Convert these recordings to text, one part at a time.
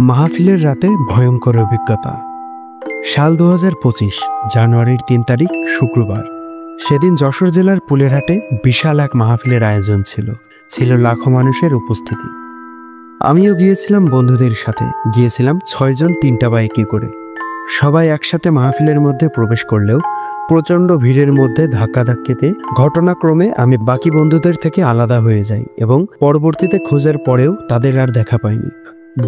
মাহফিলের রাতে ভয়ঙ্কর অভিজ্ঞতা। সাল 2025 জানুয়ারির 3 তারিখ শুক্রবার। সেদিন যশোর জেলার পুলেরহাটে বিশাল এক মাহফিলের আয়োজন ছিল লাখো মানুষের উপস্থিতি। আমিও গিয়েছিলাম বন্ধুদের সাথে। গিয়েছিলাম 6 জন 3টা বাইকে করে। সবাই একসাথে মাহফিলের মধ্যে প্রবেশ করলেও প্রচণ্ড ভিড়ের মধ্যে ধাক্কাধাক্কিতে ঘটনাক্রমে আমি বাকি বন্ধুদের থেকে আলাদা হয়ে যাই এবং পরবর্তীতে খোঁজার পরেও তাদের আর দেখা পাইনি।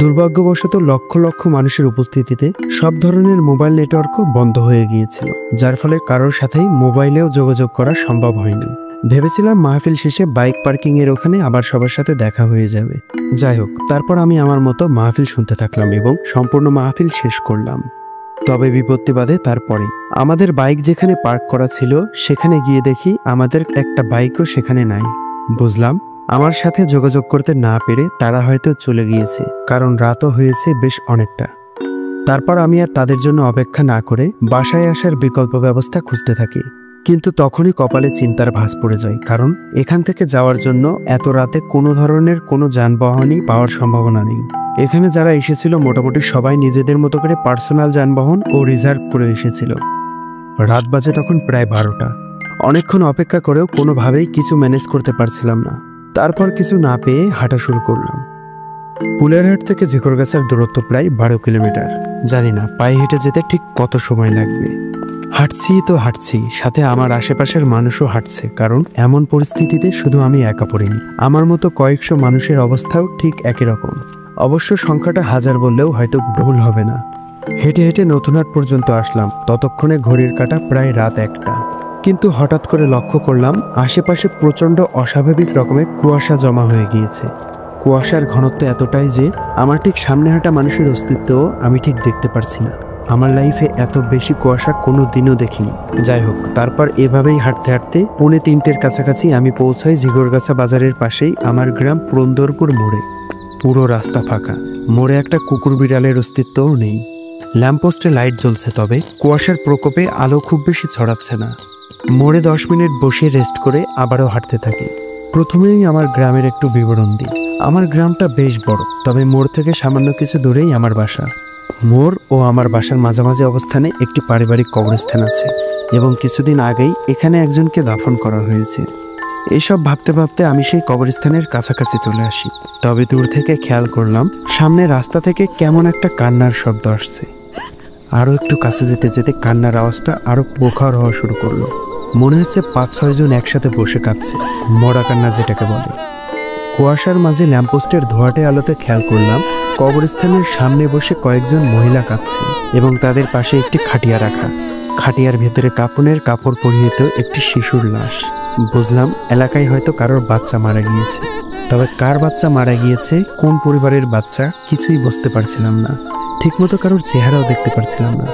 দুর্ভাগ্যবশত লক্ষ লক্ষ মানুষের উপস্থিতিতে সব ধরনের মোবাইল নেটওয়ার্কও বন্ধ হয়ে গিয়েছিল, যার ফলে কারোর সাথেই মোবাইলেও যোগাযোগ করা সম্ভব হয়নি। ভেবেছিলাম মাহফিল শেষে বাইক পার্কিংয়ের ওখানে আবার সবার সাথে দেখা হয়ে যাবে। যাই হোক, তারপর আমি আমার মতো মাহফিল শুনতে থাকলাম এবং সম্পূর্ণ মাহফিল শেষ করলাম। তবে বিপত্তি বাধে তারপরে। আমাদের বাইক যেখানে পার্ক করা ছিল সেখানে গিয়ে দেখি আমাদের একটা বাইকও সেখানে নাই। বুঝলাম আমার সাথে যোগাযোগ করতে না পেরে তারা হয়তো চলে গিয়েছে, কারণ রাতও হয়েছে বেশ অনেকটা। তারপর আমি আর তাদের জন্য অপেক্ষা না করে বাসায় আসার বিকল্প ব্যবস্থা খুঁজতে থাকি। কিন্তু তখনই কপালে চিন্তার ভাঁজ পড়ে যায়, কারণ এখান থেকে যাওয়ার জন্য এত রাতে কোনো ধরনের কোনো যানবাহনই পাওয়ার সম্ভাবনা নেই। এখানে যারা এসেছিল মোটামুটি সবাই নিজেদের মতো করে পার্সোনাল যানবাহন ও রিজার্ভ করে এসেছিল। রাত বাজে তখন প্রায় 12টা। অনেকক্ষণ অপেক্ষা করেও কোনোভাবেই কিছু ম্যানেজ করতে পারছিলাম না। তারপর কিছু না পেয়ে হাঁটা শুরু করলাম। পুলেরহাট থেকে ঝিকরগাছার দূরত্ব প্রায় 12 কিলোমিটার। জানি না পায়ে হেঁটে যেতে ঠিক কত সময় লাগবে। হাঁটছি, সাথে আমার আশেপাশের মানুষও হাঁটছে, কারণ এমন পরিস্থিতিতে শুধু আমি একা পড়িনি। আমার মতো কয়েকশো মানুষের অবস্থাও ঠিক একই রকম। অবশ্য সংখ্যাটা 1000 বললেও হয়তো ভুল হবে না। হেঁটে হেঁটে নতুনহাট পর্যন্ত আসলাম। ততক্ষণে ঘড়ির কাঁটা প্রায় রাত 1টা। কিন্তু হঠাৎ করে লক্ষ্য করলাম আশেপাশে প্রচণ্ড অস্বাভাবিক রকমের কুয়াশা জমা হয়ে গিয়েছে। কুয়াশার ঘনত্ব এতটাই যে আমার ঠিক সামনে হাঁটা মানুষের অস্তিত্বও আমি ঠিক দেখতে পারছি না। আমার লাইফে এত বেশি কুয়াশা কোনো দিনও দেখিনি। যাই হোক, তারপর এভাবেই হাঁটতে হাঁটতে 2:45-র কাছাকাছি আমি পৌঁছাই ঝিকরগাছা বাজারের পাশেই আমার গ্রাম পুরন্দরপুর মোড়ে। পুরো রাস্তা ফাঁকা। মোড়ে একটা কুকুর বিড়ালের অস্তিত্বও নেই। ল্যাম্পপোস্টে লাইট জ্বলছে, তবে কুয়াশার প্রকোপে আলো খুব বেশি ছড়াচ্ছে না। মোড়ে 10 মিনিট বসে রেস্ট করে আবারও হাঁটতে থাকি। প্রথমেই আমার গ্রামের একটু বিবরণ দিই। আমার গ্রামটা বেশ বড়, তবে মোড় থেকে সামান্য কিছু দূরেই আমার বাসা। মোড় ও আমার বাসার মাঝামাঝি অবস্থানে একটি পারিবারিক কবরস্থান আছে এবং কিছুদিন আগেই এখানে একজনকে দাফন করা হয়েছে। এইসব ভাবতে ভাবতে আমি সেই কবরস্থানের কাছাকাছি চলে আসি। তবে দূর থেকে খেয়াল করলাম সামনে রাস্তা থেকে কেমন একটা কান্নার শব্দ আসছে। আরও একটু কাছে যেতে যেতে কান্নার আওয়াজটা আরও প্রখর হওয়া শুরু করলো। মনে হচ্ছে 5-6 জন একসাথে বসে কাঁদছে, মরা কান্না যেটাকে বলে। কুয়াশার মাঝে ল্যাম্পপোস্টের ধোঁয়াটে আলোতে খেয়াল করলাম কবরস্থানের সামনে বসে কয়েকজন মহিলা কাঁদছে এবং তাদের পাশে একটি খাটিয়া রাখা। খাটিয়ার ভেতরে কাপড়ের কাপড় পরিহিত একটি শিশুর লাশ। বুঝলাম এলাকায় হয়তো কারোর বাচ্চা মারা গিয়েছে। তবে কার বাচ্চা মারা গিয়েছে, কোন পরিবারের বাচ্চা, কিছুই বুঝতে পারছিলাম না। ঠিকমতো কারোর চেহারাও দেখতে পারছিলাম না।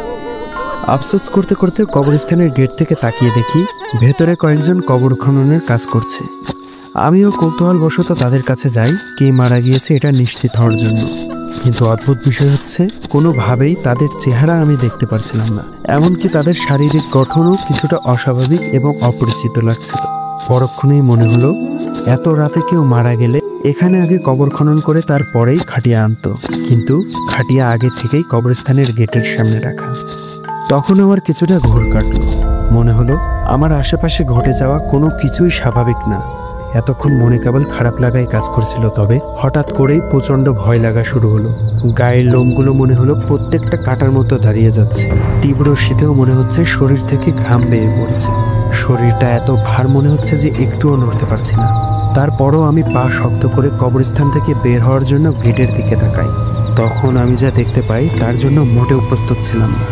আফসোস করতে করতে কবরস্থানের গেট থেকে তাকিয়ে দেখি ভেতরে কয়েকজন কবর খননের কাজ করছে। আমিও কৌতূহলবশত তাদের কাছে যাই কে মারা গিয়েছে এটা নিশ্চিত হওয়ার জন্য। কিন্তু অদ্ভুত বিষয় হচ্ছে কোনোভাবেই তাদের চেহারা আমি দেখতে পারছিলাম না। এমনকি তাদের শারীরিক গঠনও কিছুটা অস্বাভাবিক এবং অপরিচিত লাগছিল। পরক্ষণেই মনে হলো এত রাতে কেউ মারা গেলে এখানে আগে কবর খনন করে তারপরেই খাটিয়া আনতো, কিন্তু খাটিয়া আগে থেকেই কবরস্থানের গেটের সামনে রাখা। তখন আমার কিছুটা ঘোর কাটলো। মনে হলো আমার আশেপাশে ঘটে যাওয়া কোনো কিছুই স্বাভাবিক না। এতক্ষণ মনে কেবল খারাপ লাগাই কাজ করছিল, তবে হঠাৎ করেই প্রচণ্ড ভয় লাগা শুরু হলো। গায়ের লোমগুলো মনে হলো প্রত্যেকটা কাটার মতো দাঁড়িয়ে যাচ্ছে। তীব্র শীতেও মনে হচ্ছে শরীর থেকে ঘাম বেয়ে পড়ছে। শরীরটা এত ভার মনে হচ্ছে যে একটুও নড়তে পারছি না। তারপরও আমি পা শক্ত করে কবরস্থান থেকে বের হওয়ার জন্য গেটের দিকে তাকাই। তখন আমি যা দেখতে পাই তার জন্য মোটেও প্রস্তুত ছিলাম না।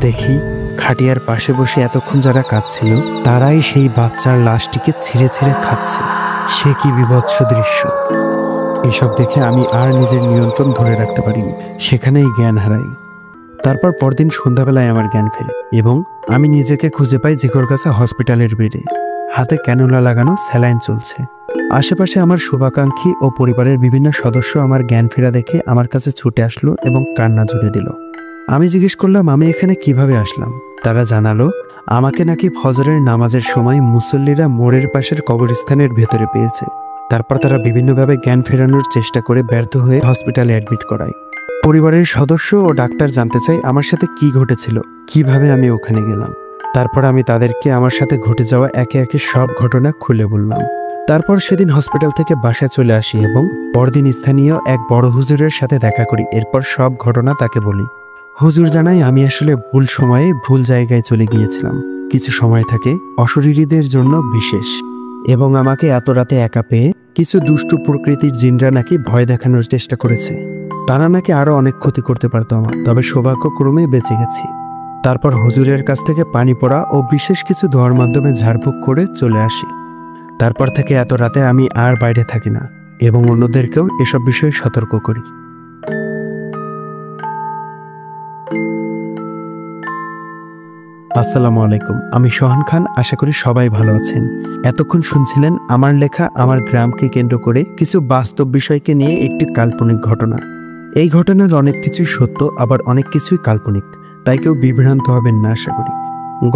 দেখি খাটিয়ার পাশে বসে এতক্ষণ যারা কাঁদছিল তারাই সেই বাচ্চার লাশটিকে ছিঁড়ে ছিঁড়ে খাচ্ছে। সে কি বিভৎস দৃশ্য! এসব দেখে আমি আর নিজের নিয়ন্ত্রণ ধরে রাখতে পারিনি, সেখানেই জ্ঞান হারাই। তারপর পরদিন সন্ধ্যাবেলায় আমার জ্ঞান ফেরে এবং আমি নিজেকে খুঁজে পাই ঝিকরগাছা হসপিটালের বেডে। হাতে ক্যানুলা লাগানো, স্যালাইন চলছে। আশেপাশে আমার শুভাকাঙ্ক্ষী ও পরিবারের বিভিন্ন সদস্য আমার জ্ঞান ফেরা দেখে আমার কাছে ছুটে আসলো এবং কান্না জুড়ে দিল। আমি জিজ্ঞেস করলাম আমি এখানে কিভাবে আসলাম। তারা জানালো আমাকে নাকি ফজরের নামাজের সময় মুসল্লিরা মোড়ের পাশের কবরস্থানের ভেতরে পেয়েছে। তারপর তারা বিভিন্নভাবে জ্ঞান ফেরানোর চেষ্টা করে ব্যর্থ হয়ে হসপিটালে অ্যাডমিট করায়। পরিবারের সদস্য ও ডাক্তার জানতে চাই আমার সাথে কি ঘটেছিল, কিভাবে আমি ওখানে গেলাম। তারপর আমি তাদেরকে আমার সাথে ঘটে যাওয়া একে একে সব ঘটনা খুলে বললাম। তারপর সেদিন হসপিটাল থেকে বাসায় চলে আসি এবং পরদিন স্থানীয় এক বড় হুজুরের সাথে দেখা করি। এরপর সব ঘটনা তাকে বলি। হুজুর জানাই আমি আসলে ভুল সময়ে ভুল জায়গায় চলে গিয়েছিলাম। কিছু সময় থাকে অশরীরীদের জন্য বিশেষ, এবং আমাকে এত রাতে একা পেয়ে কিছু দুষ্টু প্রকৃতির জিনরা নাকি ভয় দেখানোর চেষ্টা করেছে। তারা নাকি আরো অনেক ক্ষতি করতে পারতো আমার, তবে সৌভাগ্যক্রমে বেঁচে গেছি। তারপর হুজুরের কাছ থেকে পানি পড়া ও বিশেষ কিছু দোয়ার মাধ্যমে ঝাড়ফুঁক করে চলে আসি। তারপর থেকে এত রাতে আমি আর বাইরে থাকি না এবং অন্যদেরকেও এসব বিষয়ে সতর্ক করি। আসসালামু আলাইকুম, আমি সোহান খান। আশা করি সবাই ভালো আছেন। এতক্ষণ শুনছিলেন আমার লেখা আমার গ্রামকে কেন্দ্র করে কিছু বাস্তব বিষয়কে নিয়ে একটি কাল্পনিক ঘটনা। এই ঘটনার অনেক কিছুই সত্য, আবার অনেক কিছুই কাল্পনিক, তাই কেউ বিভ্রান্ত হবেন না আশা করি।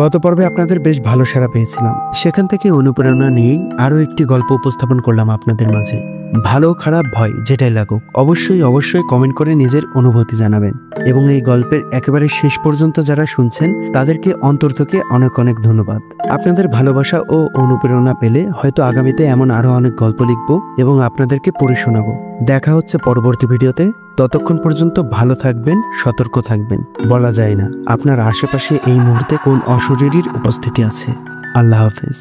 গত পর্বে আপনাদের বেশ ভালো সাড়া পেয়েছিলাম, সেখান থেকে অনুপ্রেরণা নিয়েই আরও একটি গল্প উপস্থাপন করলাম আপনাদের মাঝে। ভালো খারাপ ভয় যেটাই লাগুক, অবশ্যই কমেন্ট করে নিজের অনুভূতি জানাবেন। এবং এই গল্পের একেবারে শেষ পর্যন্ত যারা শুনছেন তাদেরকে অন্তর থেকে অনেক অনেক ধন্যবাদ। আপনাদের ভালোবাসা ও অনুপ্রেরণা পেলে হয়তো আগামীতে এমন আরো অনেক গল্প লিখব এবং আপনাদেরকে পড়ে শোনাবো। দেখা হচ্ছে পরবর্তী ভিডিওতে। ততক্ষণ পর্যন্ত ভালো থাকবেন, সতর্ক থাকবেন। বলা যায় না আপনার আশেপাশে এই মুহূর্তে কোন অশরীরীর উপস্থিতি আছে। আল্লাহ হাফেজ।